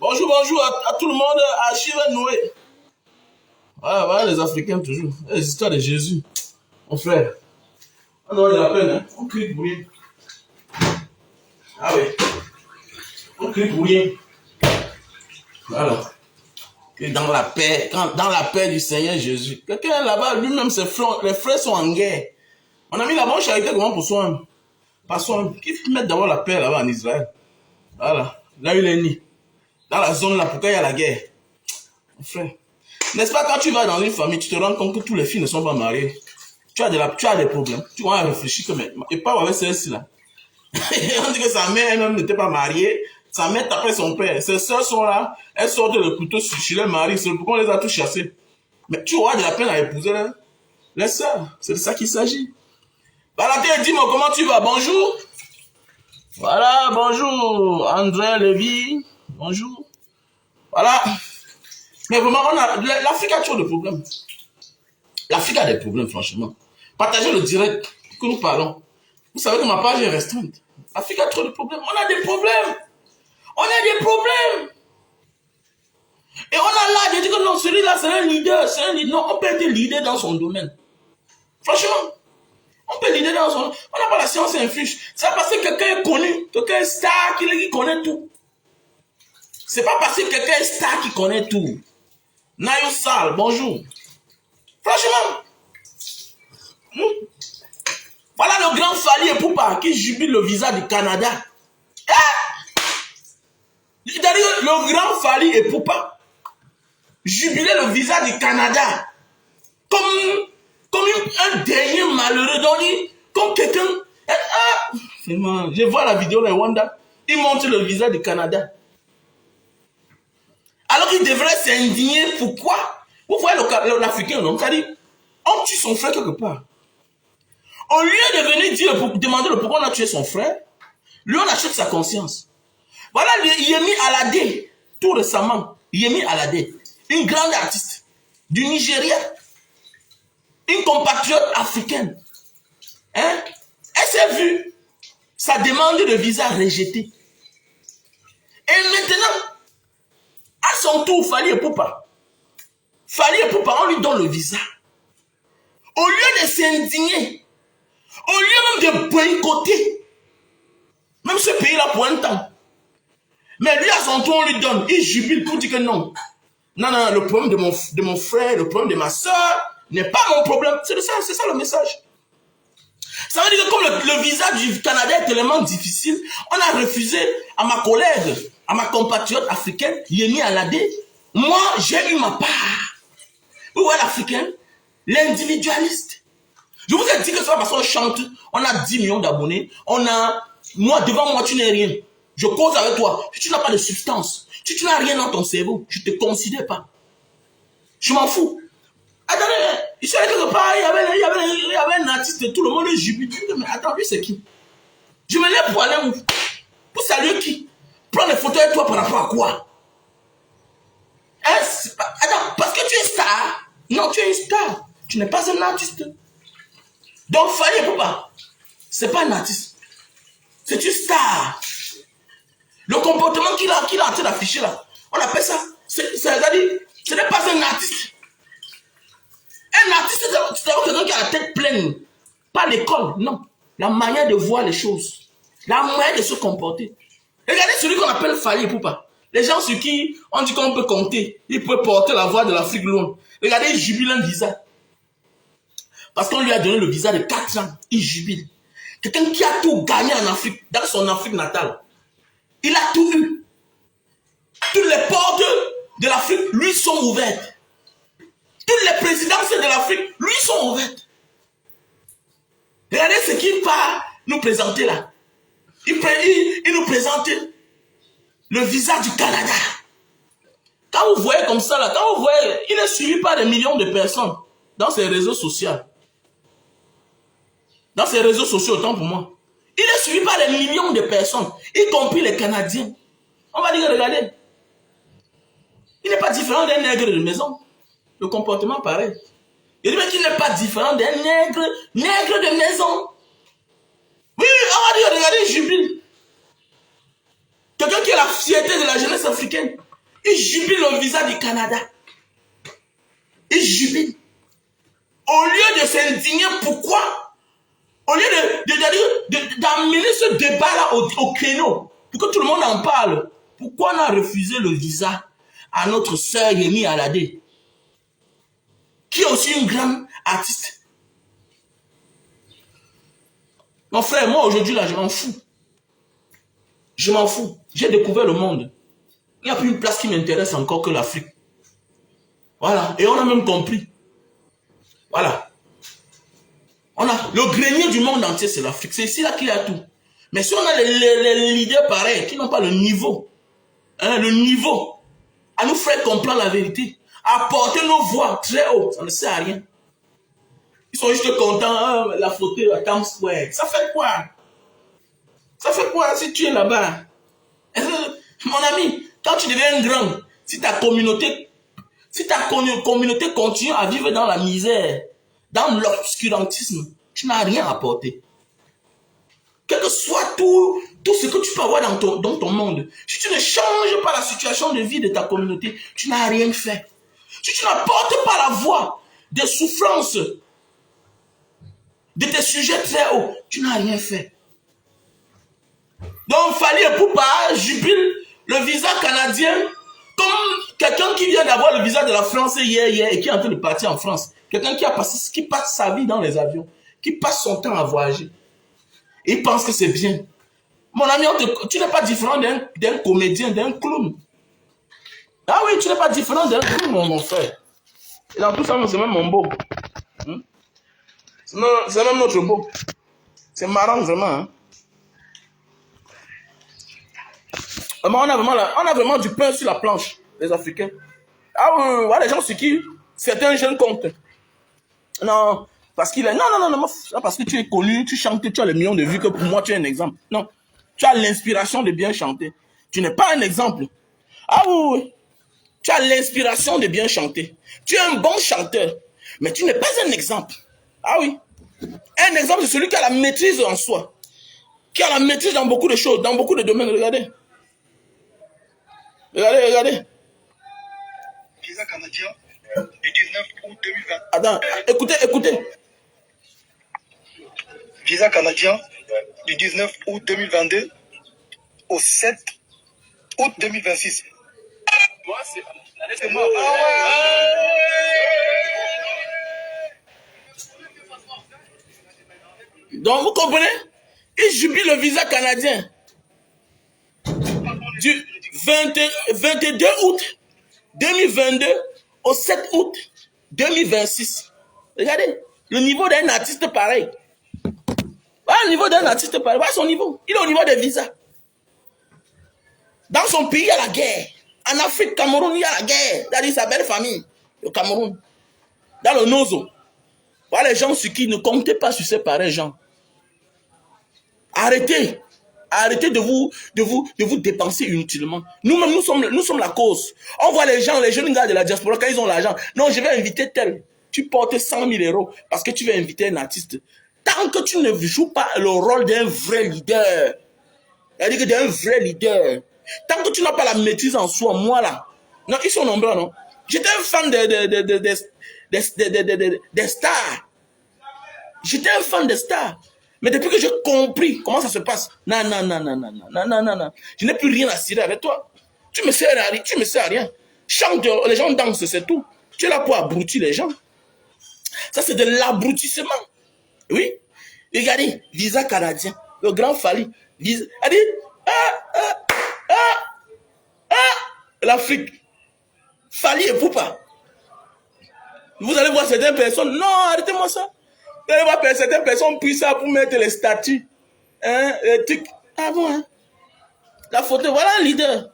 Bonjour, bonjour à tout le monde, à Achille Noé. Voilà les Africains toujours. Les histoires de Jésus. Mon frère, on a de la peine, hein? On crie pour rien. Ah oui, on crie pour rien. Voilà. Et dans la paix, dans la paix du Seigneur Jésus. Quelqu'un là-bas, lui-même, les frères sont en guerre. On a mis la bonne charité comment pour soi-même. Pas soi-même. Qui met d'abord la paix là-bas en Israël. Voilà. Là, il est né. Dans la zone là, pourquoi il y a la guerre? Mon frère. N'est-ce pas, quand tu vas dans une famille, tu te rends compte que tous les filles ne sont pas mariées. Tu as des problèmes. Tu vas réfléchir que, mais, et pas avec celle-ci là. On dit que sa mère elle-même n'était pas mariée. Sa mère tapait son père. Ses soeurs sont là. Elles sortent le couteau chez le mari. C'est pourquoi on les a tous chassés. Mais tu auras de la peine à épouser les soeurs. C'est de ça qu'il s'agit. Balaté, dis-moi comment tu vas. Bonjour. Voilà, bonjour. André Lévy. Bonjour. Voilà. Mais vraiment, l'Afrique a toujours des problèmes. L'Afrique a des problèmes, franchement. Partagez le direct que nous parlons. Vous savez que ma page est restreinte. L'Afrique a trop de problèmes. On a des problèmes. On a des problèmes. Et on a là, je dis que non, celui-là, c'est un leader. C'est un leader. Non, on peut être leader dans son domaine. Franchement, on peut leader dans son domaine. On n'a pas la science infuse. C'est parce que quelqu'un est connu, quelqu'un est star qui connaît tout. C'est pas parce que quelqu'un est star qui connaît tout. Nayo Sal, bonjour. Franchement, voilà le grand Fally Ipupa qui jubile le visa du Canada. C'est-à-dire le grand Fally Ipupa jubilait le visa du Canada comme un dernier malheureux, comme quelqu'un. Je vois la vidéo de Wanda, il montre le visa du Canada. Alors qu'il devrait s'indigner. Pourquoi? Vous voyez l'Africain, non? C'est-à-dire, on tue son frère quelque part. Au lieu de venir demander le pourquoi on a tué son frère, lui on achète sa conscience. Voilà Yemi Alade, tout récemment, Yemi Alade, une grande artiste du Nigeria, une compatriote africaine. Hein? Elle s'est vue sa demande de visa rejetée. Et maintenant, à son tour, Fally Ipupa, on lui donne le visa. Au lieu de s'indigner, au lieu même de boycotter, même ce pays-là pour un temps, mais lui à son tour on lui donne, il jubile pour dire que non. Non, le problème de mon frère, le problème de ma soeur n'est pas mon problème. C'est ça le message. Ça veut dire que comme le visa du Canada est tellement difficile, on a refusé à ma collègue, à ma compatriote africaine, Yemi Alade, moi j'ai eu ma part. Vous voyez l'Africain, l'individualiste. Je vous ai dit que c'est parce qu'on chante, on a 10 millions d'abonnés, moi devant moi tu n'es rien. Je cause avec toi. Si tu n'as pas de substance, si tu n'as rien dans ton cerveau, je ne te considère pas. Je m'en fous. Attendez, il savait quelque part, il y avait un artiste, tout le monde est jubilé. Mais attends, lui c'est qui? Je me lève pour aller où? Pour saluer qui? Prendre des photos avec toi par rapport à quoi? Attends, parce que tu es star? Non, tu es une star. Tu n'es pas un artiste. Donc, Fally Ipupa, c'est pas un artiste. C'est une star. Le comportement qu'il a en train d'afficher là, on appelle ça, c'est-à-dire, ce n'est pas un artiste. Un artiste, c'est d'abord quelqu'un qui a la tête pleine. Pas l'école, non. La manière de voir les choses. La manière de se comporter. Regardez celui qu'on appelle Fally Ipupa. Les gens sur qui on dit qu'on peut compter. Il peut porter la voix de l'Afrique loin. Regardez, il jubile un visa. Parce qu'on lui a donné le visa de 4 ans. Il jubile. Quelqu'un qui a tout gagné en Afrique, dans son Afrique natale. Il a tout eu. Toutes les portes de l'Afrique lui sont ouvertes. Toutes les présidences de l'Afrique lui sont ouvertes. Regardez ce qu'il va nous présenter là. Il nous présente le visa du Canada. Quand vous voyez comme ça là, quand vous voyez, il est suivi par des millions de personnes dans ses réseaux sociaux. Dans ses réseaux sociaux, autant pour moi. Il est suivi par des millions de personnes, y compris les Canadiens. On va dire, regardez, il n'est pas différent d'un nègre de maison. Le comportement pareil. Il dit mais qu'il n'est pas différent d'un nègre de maison. Oui, on va dire, regardez, il jubile. Quelqu'un qui a la fierté de la jeunesse africaine. Ils jubilent le visa du Canada. Ils jubilent. Au lieu de s'indigner, pourquoi? Au lieu d'amener ce débat-là au créneau, pour que tout le monde en parle, pourquoi on a refusé le visa à notre sœur Yemi Alade, qui est aussi une grande artiste? Mon frère, moi aujourd'hui là, je m'en fous. Je m'en fous. J'ai découvert le monde. Il n'y a plus une place qui m'intéresse encore que l'Afrique. Voilà. Et on a même compris. Voilà. On a le grenier du monde entier, c'est l'Afrique. C'est ici là qu'il y a tout. Mais si on a les leaders pareils, qui n'ont pas le niveau, le niveau, à nous faire comprendre la vérité, à porter nos voix très haut, ça ne sert à rien. Ils sont juste contents, la photo à Times Square. Ça fait quoi? Ça fait quoi si tu es là-bas? Mon ami, quand tu deviens grand, si ta communauté continue à vivre dans la misère, dans l'obscurantisme, tu n'as rien à apporter. Quel que soit tout ce que tu peux avoir dans ton monde, si tu ne changes pas la situation de vie de ta communauté, tu n'as rien fait. Si tu n'apportes pas la voix des souffrances de tes sujets très hauts, tu n'as rien fait. Donc, Fally Ipupa jubile le visa canadien comme quelqu'un qui vient d'avoir le visa de la France hier et qui est en train de partir en France. Quelqu'un qui passe sa vie dans les avions, qui passe son temps à voyager. Il pense que c'est bien. Mon ami, tu n'es pas différent d'un comédien, d'un clown. Ah oui, tu n'es pas différent d'un clown, mon frère. Et dans tout ça, c'est même mon beau. C'est même notre beau. C'est marrant, vraiment. Hein? On a vraiment du pain sur la planche, les Africains. Ah oui, voilà, les gens sur qui certains jeunes comptent. Non, parce qu'il est. Non, parce que tu es connu, tu chantes, tu as les millions de vues, que pour moi, tu es un exemple. Non, tu as l'inspiration de bien chanter. Tu n'es pas un exemple. Ah oui, tu as l'inspiration de bien chanter. Tu es un bon chanteur, mais tu n'es pas un exemple. Ah oui. Un exemple, c'est celui qui a la maîtrise en soi. Qui a la maîtrise dans beaucoup de choses, dans beaucoup de domaines. Regardez. Regardez. Visa canadien du 19 août 2020. Attends, écoutez. Visa canadien du 19 août 2022 au 7 août 2026. Moi, c'est moi. Donc, vous comprenez? Il jubile le visa canadien du 22 août 2022 au 7 août 2026. Regardez, le niveau d'un artiste pareil. Voilà le niveau d'un artiste pareil. Voilà son niveau. Il est au niveau des visas. Dans son pays, il y a la guerre. En Afrique, Cameroun, il y a la guerre. C'est-à-dire sa belle famille, le Cameroun. Dans le Nozo. Voilà les gens sur qui ne comptez pas sur ces pareils gens. Arrêtez. Arrêtez de vous dépenser inutilement. Nous-mêmes, nous sommes la cause. On voit les jeunes gars de la diaspora, quand ils ont l'argent. Non, je vais inviter tel. Tu portes 100 000 € parce que tu veux inviter un artiste. Tant que tu ne joues pas le rôle d'un vrai leader, c'est-à-dire d'un vrai leader, tant que tu n'as pas la maîtrise en soi, moi là, non, ils sont nombreux, non? J'étais un fan des stars. J'étais un fan des stars. Mais depuis que j'ai compris comment ça se passe, non. Je n'ai plus rien à cirer avec toi. Tu me sers à rien. Chante, les gens dansent, c'est tout. Tu es là pour abrutir les gens. Ça, c'est de l'abrutissement. Oui. Regardez, visa canadien. Le grand Fally. Elle dit, l'Afrique. Fally Ipupa. Vous allez voir certaines personnes. Non, arrêtez-moi ça. Vous allez voir certaines personnes prient ça pour mettre les statuts. Les trucs. Ah bon, hein? La photo, voilà un leader.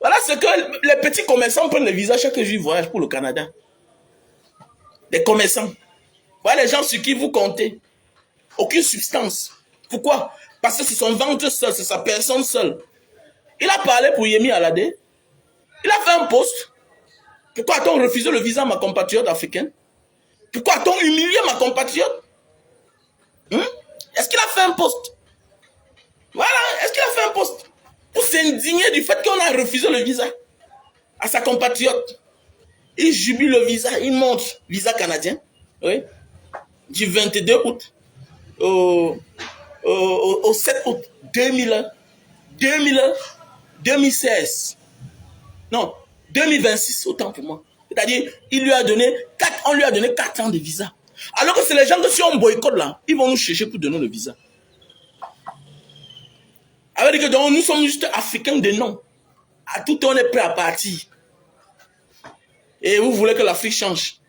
Voilà ce que les petits commerçants prennent le visa chaque jour ils voyagent pour le Canada. Les commerçants. Voilà les gens sur qui vous comptez. Aucune substance. Pourquoi? Parce que c'est son ventre seul, c'est sa personne seule. Il a parlé pour Yemi Alade. Il a fait un post. Pourquoi a-t-on refusé le visa à ma compatriote africaine? Pourquoi a-t-on humilié ma compatriote? Est-ce qu'il a fait un post? Voilà, est-ce qu'il a fait un post? Pour s'indigner du fait qu'on a refusé le visa. à sa compatriote. Il jubile le visa, il montre visa canadien, oui, du 22 août au 7 août 2016. Non, 2026, autant pour moi. C'est-à-dire, on lui a donné 4 ans de visa. Alors que c'est les gens que si on boycotte là, ils vont nous chercher pour donner le visa. Alors que donc, nous sommes juste africains de nom. À tout temps, on est prêt à partir. Et vous voulez que l'Afrique change.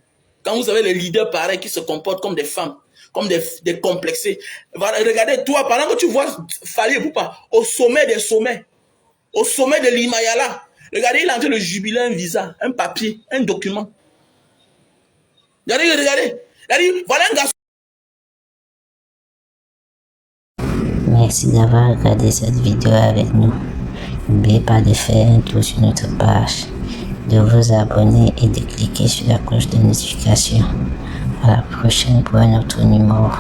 Quand vous avez les leaders pareils qui se comportent comme des femmes, comme des complexés. Voilà, regardez, toi, pendant que tu vois Fally Ipupa au sommet des sommets, au sommet de l'Himalaya, regardez, il est en train de jubiler un visa, un papier, un document. Regardez. Voilà un garçon. Merci d'avoir regardé cette vidéo avec nous. N'oubliez pas de faire un tour sur notre page, de vous abonner et de cliquer sur la cloche de notification. À la prochaine pour un autre numéro.